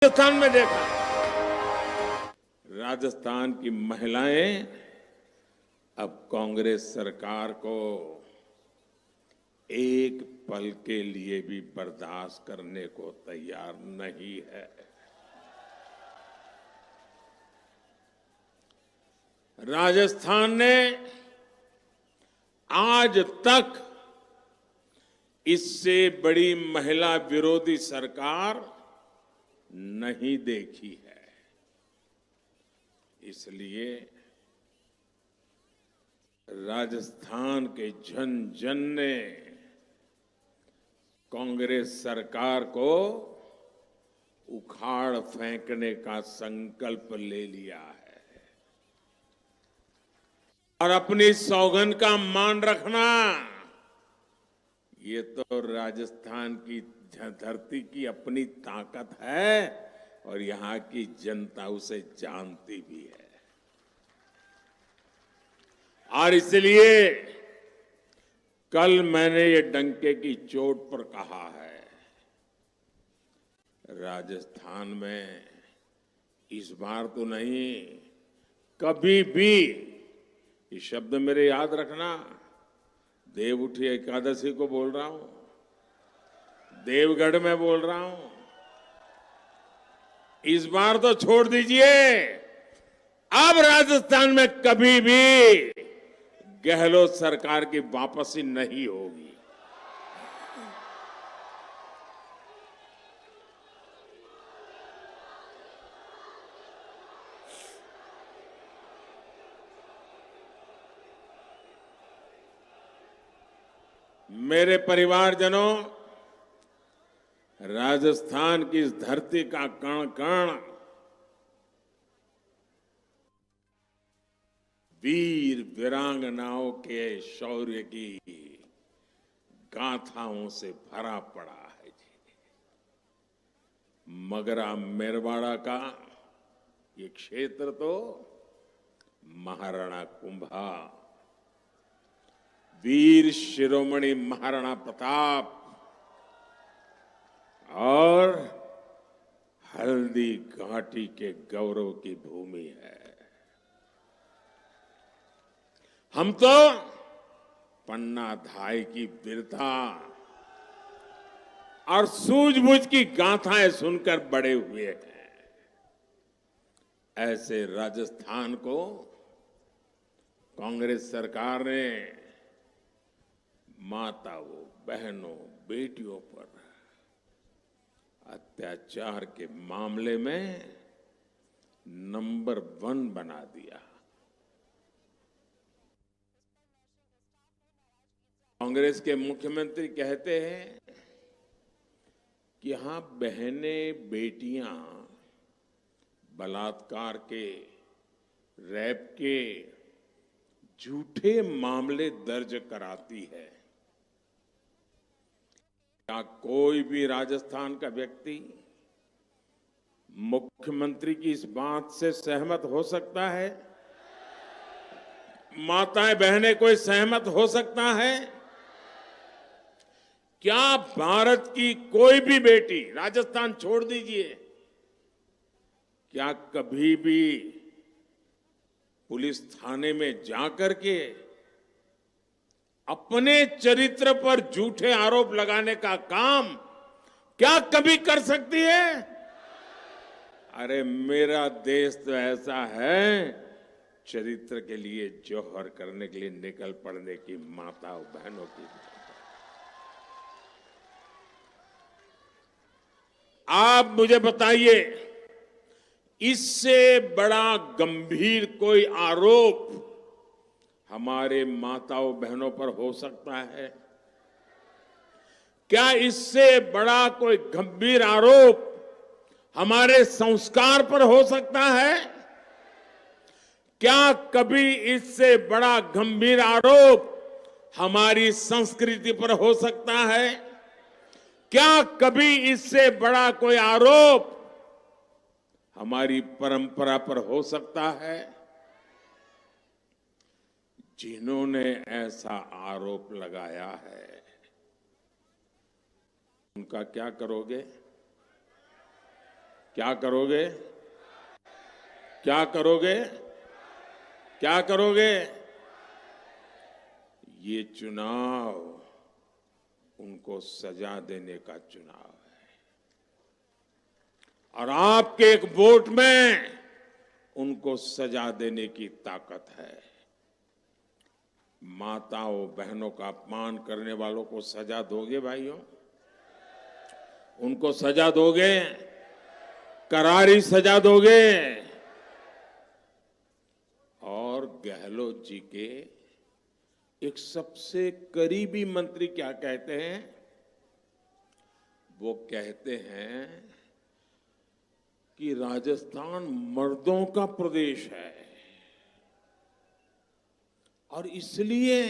राजस्थान में देखा, राजस्थान की महिलाएं अब कांग्रेस सरकार को एक पल के लिए भी बर्दाश्त करने को तैयार नहीं है। राजस्थान ने आज तक इससे बड़ी महिला विरोधी सरकार नहीं देखी है। इसलिए राजस्थान के जन जन ने कांग्रेस सरकार को उखाड़ फेंकने का संकल्प ले लिया है और अपनी सौगंध का मान रखना, ये तो राजस्थान की धरती की अपनी ताकत है और यहां की जनता उसे जानती भी है। और इसलिए कल मैंने ये डंके की चोट पर कहा है, राजस्थान में इस बार तो नहीं, कभी भी, ये शब्द मेरे याद रखना, देव उठी एकादशी को बोल रहा हूं, देवगढ़ में बोल रहा हूं, इस बार तो छोड़ दीजिए, अब राजस्थान में कभी भी गहलोत सरकार की वापसी नहीं होगी। मेरे परिवारजनों, राजस्थान की इस धरती का कण कण वीर वीरांगनाओं के शौर्य की गाथाओं से भरा पड़ा है जी। मगरा मेरवाड़ा का ये क्षेत्र तो महाराणा कुंभा, वीर शिरोमणि महाराणा प्रताप और हल्दी घाटी के गौरव की भूमि है। हम तो पन्ना धाय की वीरता और सूझबूझ की गाथाएं सुनकर बड़े हुए हैं। ऐसे राजस्थान को कांग्रेस सरकार ने माताओं, बहनों, बेटियों पर अत्याचार के मामले में नंबर 1 बना दिया। कांग्रेस के मुख्यमंत्री कहते हैं कि यहां बहनें, बेटियां बलात्कार के, रेप के झूठे मामले दर्ज कराती है। क्या कोई भी राजस्थान का व्यक्ति मुख्यमंत्री की इस बात से सहमत हो सकता है? माताएं, बहनें, कोई सहमत हो सकता है? क्या भारत की कोई भी बेटी, राजस्थान छोड़ दीजिए, क्या कभी भी पुलिस थाने में जाकर के अपने चरित्र पर झूठे आरोप लगाने का काम क्या कभी कर सकती है? अरे मेरा देश तो ऐसा है, चरित्र के लिए जौहर करने के लिए निकल पड़ने की माताओं, बहनों की। आप मुझे बताइए, इससे बड़ा गंभीर कोई आरोप हमारे माताओं, बहनों पर हो सकता है? क्या इससे बड़ा कोई गंभीर आरोप हमारे संस्कार पर हो सकता है? क्या कभी इससे बड़ा गंभीर आरोप हमारी संस्कृति पर हो सकता है? क्या कभी इससे बड़ा कोई आरोप हमारी परंपरा पर हो सकता है? जिन्होंने ऐसा आरोप लगाया है, उनका क्या करोगे? क्या करोगे? क्या करोगे? क्या करोगे? ये चुनाव उनको सजा देने का चुनाव है और आपके एक वोट में उनको सजा देने की ताकत है। माताओं बहनों का अपमान करने वालों को सजा दोगे भाइयों? उनको सजा दोगे? करारी सजा दोगे? और गहलोत जी के एक सबसे करीबी मंत्री क्या कहते हैं? वो कहते हैं कि राजस्थान मर्दों का प्रदेश है और इसलिए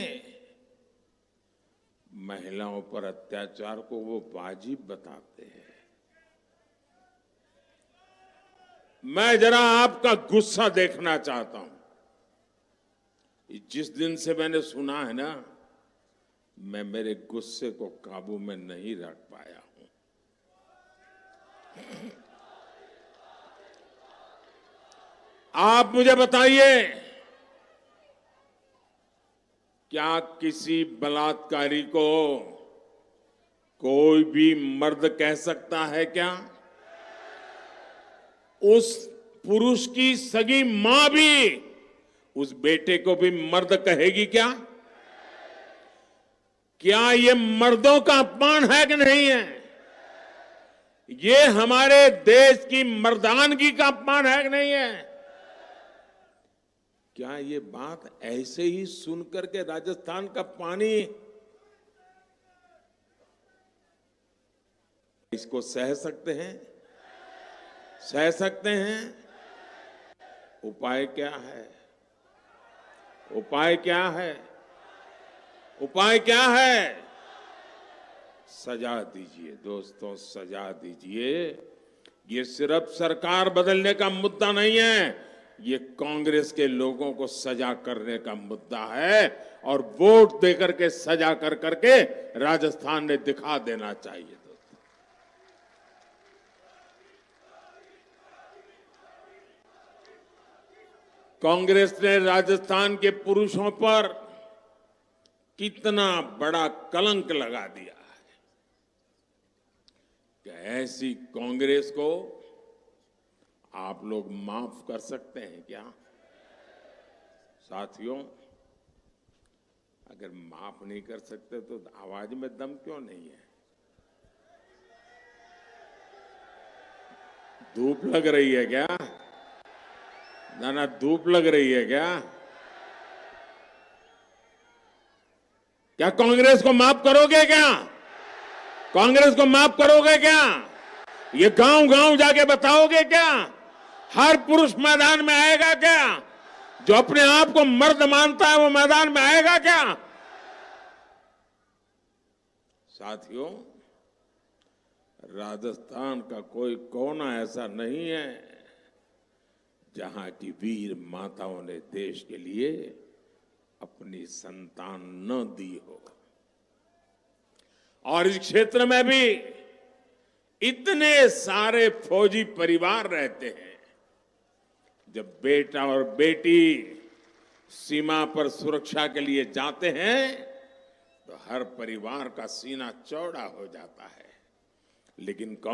महिलाओं पर अत्याचार को वो वाजिब बताते हैं। मैं जरा आपका गुस्सा देखना चाहता हूं। जिस दिन से मैंने सुना है ना, मैं मेरे गुस्से को काबू में नहीं रख पाया हूं। आप मुझे बताइए, क्या किसी बलात्कारी को कोई भी मर्द कह सकता है क्या? उस पुरुष की सगी मां भी उस बेटे को भी मर्द कहेगी क्या? क्या ये मर्दों का अपमान है कि नहीं है? ये हमारे देश की मर्दानगी का अपमान है कि नहीं है? क्या ये बात ऐसे ही सुनकर के राजस्थान का पानी इसको सह सकते हैं? सह सकते हैं? उपाय क्या है? उपाय क्या है? उपाय क्या है? सजा दीजिए दोस्तों, सजा दीजिए। ये सिर्फ सरकार बदलने का मुद्दा नहीं है, ये कांग्रेस के लोगों को सजा करने का मुद्दा है और वोट देकर के सजा कर करके राजस्थान ने दिखा देना चाहिए। दोस्तों, कांग्रेस ने राजस्थान के पुरुषों पर कितना बड़ा कलंक लगा दिया है कि ऐसी कांग्रेस को आप लोग माफ कर सकते हैं क्या? साथियों, अगर माफ नहीं कर सकते तो आवाज में दम क्यों नहीं है? धूप लग रही है क्या? ना धूप लग रही है क्या? क्या कांग्रेस को माफ करोगे क्या? कांग्रेस को माफ करोगे क्या? ये गांव गांव जाके बताओगे क्या? हर पुरुष मैदान में आएगा क्या? जो अपने आप को मर्द मानता है वो मैदान में आएगा क्या? साथियों, राजस्थान का कोई कोना ऐसा नहीं है जहां की वीर माताओं ने देश के लिए अपनी संतान न दी हो। और इस क्षेत्र में भी इतने सारे फौजी परिवार रहते हैं। जब बेटा और बेटी सीमा पर सुरक्षा के लिए जाते हैं तो हर परिवार का सीना चौड़ा हो जाता है। लेकिन